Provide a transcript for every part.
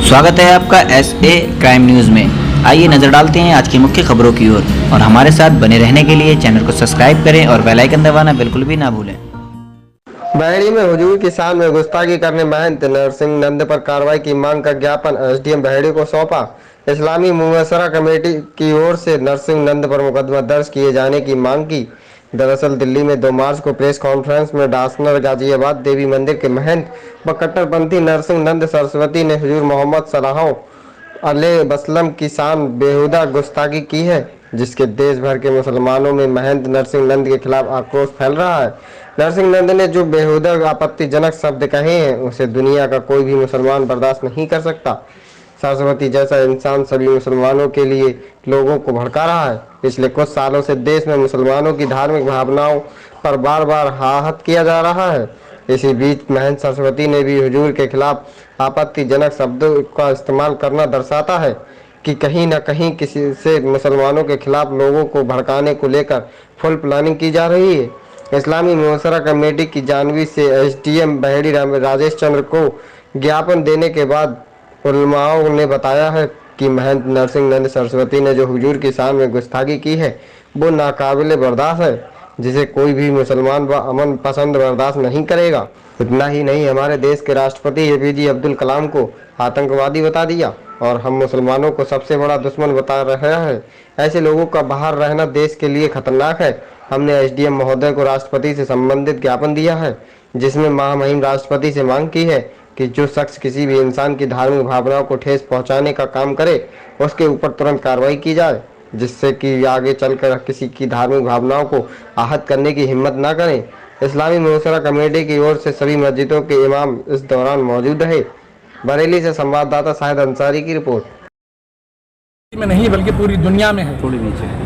स्वागत है आपका SA क्राइम न्यूज़ में। आइए नजर डालते हैं आज की मुख्य खबरों की ओर और हमारे साथ बने रहने के लिए चैनल को सब्सक्राइब करें और बेल आइकन दबाना बिल्कुल भी ना भूलें। बहेड़ी में हुजूर की शान में गुस्ताखी करने महंत नरसिंह नंद पर कार्रवाई की मांग का ज्ञापन SDM बहेड़ी को सौंपा। इस्लामी मुआशरा कमेटी की ओर से नरसिंह नंद पर मुकदमा दर्ज किए जाने की मांग की। दरअसल दिल्ली में 2 मार्च को प्रेस कॉन्फ्रेंस में डासनर गाजियाबाद देवी मंदिर के महंत व कट्टरपंथी नरसिंह नंद सरस्वती ने हुजूर मोहम्मद सल्लल्लाहु अलैहि वसल्लम की शान बेहुदा गुस्ताखी की है, जिसके देश भर के मुसलमानों में महंत नरसिंह नंद के खिलाफ आक्रोश फैल रहा है। नरसिंह नंद ने जो बेहुदा आपत्तिजनक शब्द कहे हैं उसे दुनिया का कोई भी मुसलमान बर्दाश्त नहीं कर सकता। सरस्वती जैसा इंसान सभी मुसलमानों के लिए लोगों को भड़का रहा है। पिछले कुछ सालों से देश में मुसलमानों की धार्मिक भावनाओं पर बार बार आहत किया जा रहा है। इसी बीच महंत सरस्वती ने भी हुजूर के खिलाफ आपत्तिजनक शब्दों का इस्तेमाल करना दर्शाता है कि कहीं न कहीं किसी से मुसलमानों के खिलाफ लोगों को भड़काने को लेकर फुल प्लानिंग की जा रही है। इस्लामी मुआशरा कमेटी की जानवी से SDM बहेड़ी राजेश चंद्र को ज्ञापन देने के बाद उलमाओं ने बताया है कि महंत नरसिंह नंद सरस्वती ने जो हुजूर की शान में गुस्ताखी की है वो नाकाबिले बर्दाश्त है, जिसे कोई भी मुसलमान व अमन पसंद बर्दाश्त नहीं करेगा। इतना ही नहीं, हमारे देश के राष्ट्रपति APJ अब्दुल कलाम को आतंकवादी बता दिया और हम मुसलमानों को सबसे बड़ा दुश्मन बता रहे हैं। ऐसे लोगों का बाहर रहना देश के लिए खतरनाक है। हमने SDM महोदय को राष्ट्रपति से संबंधित ज्ञापन दिया है, जिसमें महामहिम राष्ट्रपति से मांग की है कि जो शख्स किसी भी इंसान की धार्मिक भावनाओं को ठेस पहुंचाने का काम करे उसके ऊपर तुरंत कार्रवाई की जाए, जिससे कि आगे चलकर किसी की धार्मिक भावनाओं को आहत करने की हिम्मत न करें। इस्लामी मुआशरा कमेटी की ओर से सभी मस्जिदों के इमाम इस दौरान मौजूद रहे। बरेली से संवाददाता शाहिद अंसारी की रिपोर्ट। में नहीं बल्कि पूरी दुनिया में है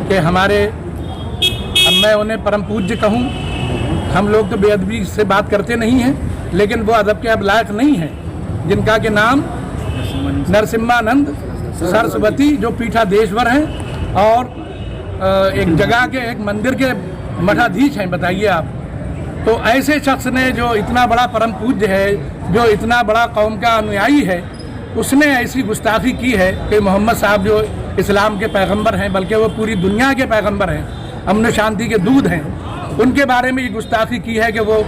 कि हमारे, अब मैं उन्हें परम पूज्य कहूँ, हम लोग तो बेअदबी से बात करते नहीं हैं, लेकिन वो अदब के अब लायक नहीं है, जिनका के नाम नरसिम्हानंद सरस्वती जो पीठाधीश्वर हैं और एक जगह के एक मंदिर के मठाधीश हैं। बताइए आप, तो ऐसे शख्स ने जो इतना बड़ा परम पूज्य है, जो इतना बड़ा कौम का अनुयायी है, उसने ऐसी गुस्ताखी की है कि मोहम्मद साहब जो इस्लाम के पैगंबर हैं, बल्कि वो पूरी दुनिया के पैगंबर हैं, अमन शांति के दूध हैं, उनके बारे में ये गुस्ताखी की है कि वो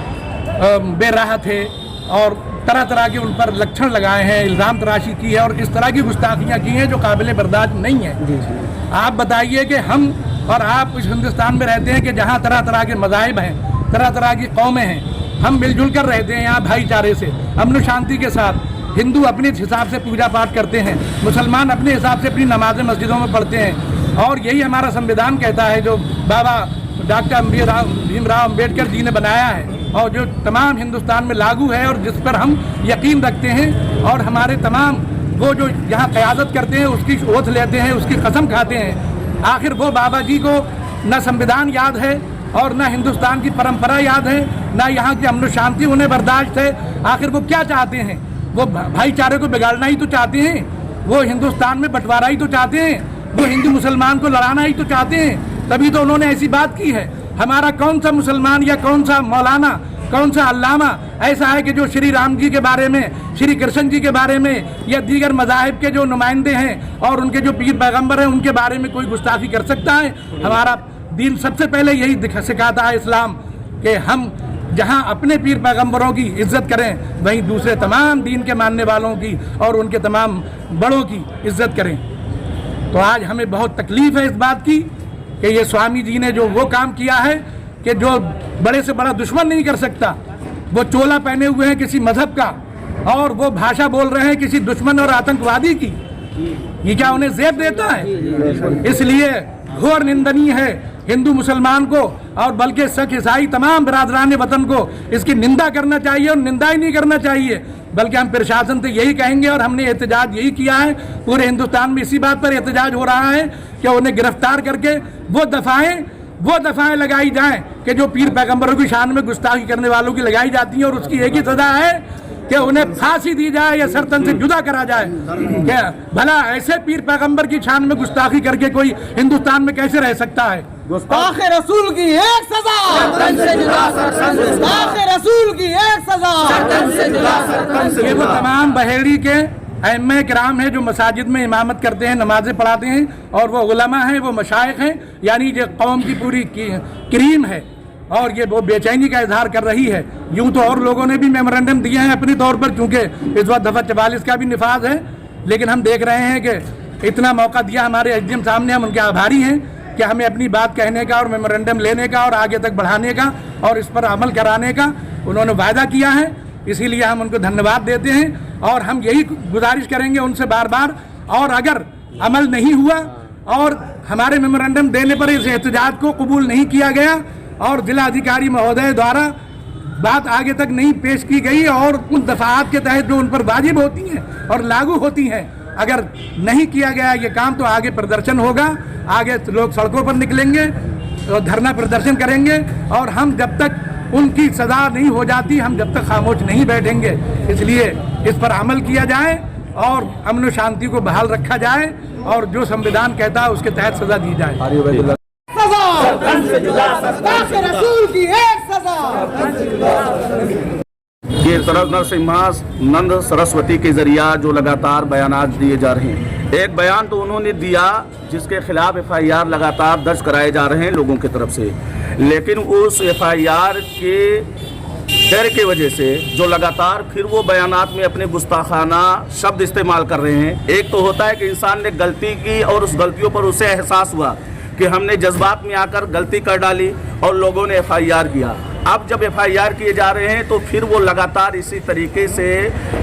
बेराह थे और तरह तरह के उन पर लक्षण लगाए हैं, इल्ज़ाम तराशी की है और इस तरह की गुस्ताखियाँ की हैं जो काबिल बर्दाश्त नहीं है। आप बताइए कि हम और आप इस हिंदुस्तान में रहते हैं कि जहाँ तरह तरह के मज़ाहिब हैं, तरह तरह की कौमें हैं, हम मिलजुल कर रहते हैं यहाँ भाईचारे से, अमन शांति के साथ। हिंदू अपने हिसाब से पूजा पाठ करते हैं, मुसलमान अपने हिसाब से अपनी नमाजें मस्जिदों में पढ़ते हैं और यही हमारा संविधान कहता है, जो बाबा डॉक्टर भीमराव अम्बेडकर जी ने बनाया है और जो तमाम हिंदुस्तान में लागू है और जिस पर हम यकीन रखते हैं और हमारे तमाम वो जो यहाँ क़यादत करते हैं उसकी ओथ लेते हैं, उसकी कसम खाते हैं। आखिर वो बाबा जी को न संविधान याद है और न हिंदुस्तान की परंपरा याद है, न यहाँ की अमन शांति उन्हें बर्दाश्त है। आखिर वो क्या चाहते हैं? वो भाईचारे को बिगाड़ना ही तो चाहते हैं, वो हिंदुस्तान में बंटवारा ही तो चाहते हैं, वो हिंदू मुसलमान को लड़ाना ही तो चाहते हैं। तभी तो उन्होंने ऐसी बात की है। हमारा कौन सा मुसलमान या कौन सा मौलाना, कौन सा अल्लामा ऐसा है कि जो श्री राम जी के बारे में, श्री कृष्ण जी के बारे में या दीगर मज़ाहिब के जो नुमाइंदे हैं और उनके जो पीर पैगंबर हैं उनके बारे में कोई गुस्ताखी कर सकता है? हमारा दीन सबसे पहले यही सिखाता है इस्लाम कि हम जहाँ अपने पीर पैगंबरों की इज्जत करें वहीं दूसरे तमाम दीन के मानने वालों की और उनके तमाम बड़ों की इज्जत करें। तो आज हमें बहुत तकलीफ़ है इस बात की कि ये स्वामी जी ने जो वो काम किया है कि जो बड़े से बड़ा दुश्मन नहीं कर सकता, वो चोला पहने हुए हैं किसी मजहब का और वो भाषा बोल रहे हैं किसी दुश्मन और आतंकवादी की। ये क्या उन्हें ज़ेब देता है? इसलिए घोर निंदनीय है हिंदू मुसलमान को और बल्कि सिख ईसाई तमाम बिरादरान वतन को इसकी निंदा करना चाहिए और निंदा ही नहीं करना चाहिए, बल्कि हम प्रशासन से यही कहेंगे और हमने एहतजाज यही किया है। पूरे हिंदुस्तान में इसी बात पर एहतजाज हो रहा है कि उन्हें गिरफ्तार करके वो दफ़ाएं लगाई जाएं कि जो पीर पैगंबरों की शान में गुस्ताखी करने वालों की लगाई जाती है और उसकी एक ही सज़ा है कि उन्हें फांसी दी जाए या सरतन से जुदा करा जाए। क्या भला ऐसे पीर पैगंबर की शान में गुस्ताखी करके कोई हिंदुस्तान में कैसे रह सकता है? गुस्ताखे रसूल की एक सजा, गुस्ताखे रसूल की एक सजा। ये वो तमाम बहेड़ी के अइम्मा किराम हैं जो मसाजिद में इमामत करते हैं, नमाजें पढ़ाते हैं, और वो उलमा हैं, वो मशाइख हैं, यानी जो कौम की पूरी क्रीम है, और ये वो बेचैनी का इजहार कर रही है। यूँ तो और लोगों ने भी मेमोरेंडम दिए हैं अपने तौर पर, चूँकि इस वक्त दफ़ा 44 का भी निफाज है, लेकिन हम देख रहे हैं कि इतना मौका दिया हमारे एसडीएम साहब ने, हम उनके आभारी हैं कि हमें अपनी बात कहने का और मेमोरेंडम लेने का और आगे तक बढ़ाने का और इस पर अमल कराने का उन्होंने वायदा किया है। इसीलिए हम उनको धन्यवाद देते हैं और हम यही गुजारिश करेंगे उनसे बार बार, और अगर अमल नहीं हुआ और हमारे मेमोरेंडम देने पर इस एहतजाज को कबूल नहीं किया गया और जिला अधिकारी महोदय द्वारा बात आगे तक नहीं पेश की गई और उन दफात के तहत जो उन पर वाजिब होती हैं और लागू होती हैं, अगर नहीं किया गया ये काम, तो आगे प्रदर्शन होगा, आगे लोग सड़कों पर निकलेंगे और धरना प्रदर्शन करेंगे, और हम जब तक उनकी सजा नहीं हो जाती, हम जब तक खामोश नहीं बैठेंगे। इसलिए इस पर अमल किया जाए और अमन शांति को बहाल रखा जाए और जो संविधान कहता है उसके तहत सजा दी जाए। रसूल की एक सजा। ये नरसिम्हानंद सरस्वती के जरिया जो लगातार बयानात दिए जा रहे हैं, एक बयान तो उन्होंने दिया जिसके खिलाफ FIR लगातार दर्ज कराए जा रहे हैं लोगों की तरफ से, लेकिन उस FIR के डर की वजह से जो लगातार फिर वो बयानात में अपने गुस्ताखाना शब्द इस्तेमाल कर रहे हैं। एक तो होता है कि इंसान ने गलती की और उस गलतियों पर उसे एहसास हुआ कि हमने जज्बात में आकर गलती कर डाली और लोगों ने FIR किया। अब जब FIR किए जा रहे हैं तो फिर वो लगातार इसी तरीके से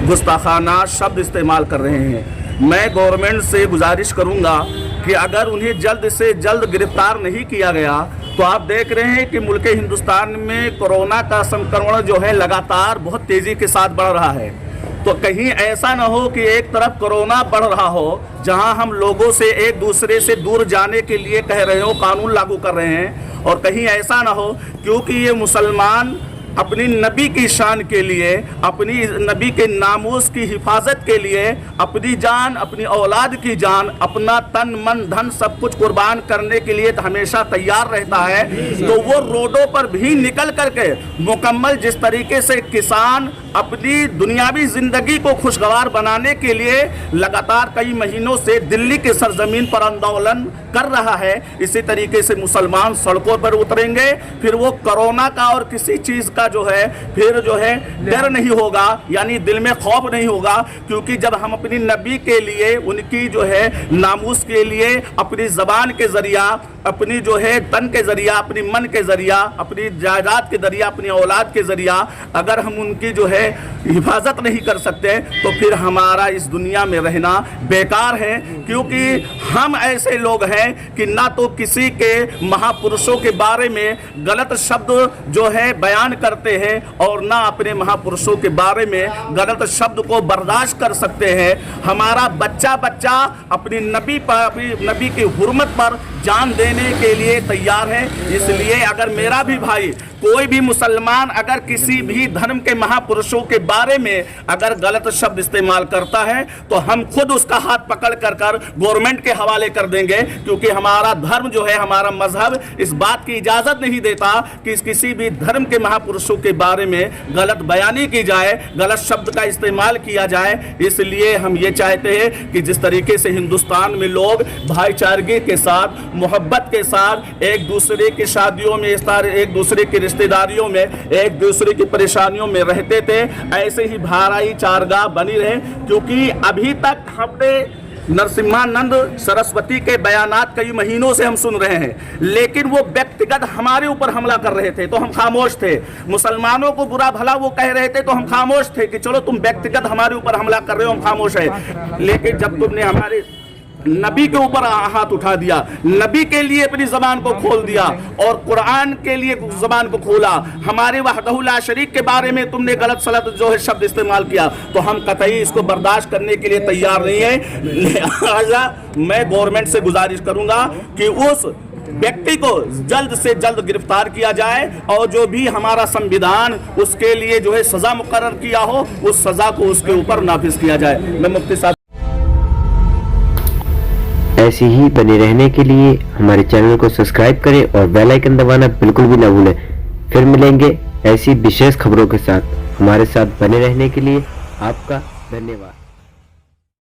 गुस्ताखाना शब्द इस्तेमाल कर रहे हैं। मैं गवर्नमेंट से गुजारिश करूंगा कि अगर उन्हें जल्द से जल्द गिरफ्तार नहीं किया गया तो आप देख रहे हैं कि मुल्क हिंदुस्तान में कोरोना का संक्रमण जो है लगातार बहुत तेज़ी के साथ बढ़ रहा है। तो कहीं ऐसा ना हो कि एक तरफ कोरोना बढ़ रहा हो, जहां हम लोगों से एक दूसरे से दूर जाने के लिए कह रहे हो, कानून लागू कर रहे हैं, और कहीं ऐसा ना हो क्योंकि ये मुसलमान अपनी नबी की शान के लिए, अपनी नबी के नामूस की हिफाजत के लिए अपनी जान, अपनी औलाद की जान, अपना तन मन धन सब कुछ कुर्बान करने के लिए हमेशा तैयार रहता है। तो वो रोडों पर भी निकल करके मुकम्मल जिस तरीके से किसान अपनी दुनियावी जिंदगी को खुशगवार बनाने के लिए लगातार कई महीनों से दिल्ली के सरजमीन पर आंदोलन कर रहा है, इसी तरीके से मुसलमान सड़कों पर उतरेंगे। फिर वो कोरोना का और किसी चीज़ का जो है फिर जो है डर नहीं होगा, यानी दिल में खौफ नहीं होगा, क्योंकि जब हम अपनी नबी के लिए, उनकी जो है नामूस के लिए अपनी ज़बान के ज़रिया, अपनी जो है तन के ज़रिया, अपनी मन के ज़रिया, अपनी जायदाद के ज़रिया, अपनी औलाद के ज़रिया अगर हम उनकी जो है हिफाजत नहीं कर सकते तो फिर हमारा इस दुनिया में रहना बेकार है। क्योंकि हम ऐसे लोग हैं कि ना तो किसी के महापुरुषों के बारे में गलत शब्द जो है बयान करते हैं और ना अपने महापुरुषों के बारे में गलत शब्द को बर्दाश्त कर सकते हैं। हमारा बच्चा अपनी नबी पर, अपनी नबी की हुर्मत पर जान देने के लिए तैयार है। इसलिए अगर मेरा भी भाई, कोई भी मुसलमान अगर किसी भी धर्म के महापुरुषों के बारे में अगर गलत शब्द इस्तेमाल करता है तो हम खुद उसका हाथ पकड़ कर गवर्नमेंट के हवाले कर देंगे, क्योंकि हमारा धर्म जो है, हमारा मजहब इस बात की इजाज़त नहीं देता कि किसी भी धर्म के महापुरुषों के बारे में गलत बयानी की जाए, गलत शब्द का इस्तेमाल किया जाए। इसलिए हम ये चाहते हैं कि जिस तरीके से हिंदुस्तान में लोग भाईचारगी के साथ, मोहब्बत के साथ एक दूसरे की शादियों में, एक दूसरे की रिश्तेदारियों में, एक दूसरे की परेशानियों में रहते थे, ऐसे ही भाईचारगा बनी रहे। क्योंकि अभी तक हमने नरसिम्हानंद सरस्वती के बयानात कई महीनों से हम सुन रहे हैं, लेकिन वो व्यक्तिगत हमारे ऊपर हमला कर रहे थे तो हम खामोश थे। मुसलमानों को बुरा भला वो कह रहे थे तो हम खामोश थे कि चलो तुम व्यक्तिगत हमारे ऊपर हमला कर रहे हो, हम खामोश है। लेकिन जब तुमने हमारे नबी के ऊपर हाथ उठा दिया, नबी के लिए अपनी जबान को खोल दिया और कुरान के लिए जबान को खोला, हमारे वहदहु ला शरीक के बारे में तुमने गलत सलत जो है शब्द इस्तेमाल किया, तो हम कतई इसको बर्दाश्त करने के लिए तैयार नहीं है। लिहाजा मैं गवर्नमेंट से गुजारिश करूंगा कि उस व्यक्ति को जल्द से जल्द गिरफ्तार किया जाए और जो भी हमारा संविधान उसके लिए जो है सजा मुकर्रर किया हो, उस सजा को उसके ऊपर नाफिज किया जाए। मैं मुफ्ती साहब ऐसे ही बने रहने के लिए हमारे चैनल को सब्सक्राइब करें और बेल आइकन दबाना बिल्कुल भी ना भूलें। फिर मिलेंगे ऐसी विशेष खबरों के साथ। हमारे साथ बने रहने के लिए आपका धन्यवाद।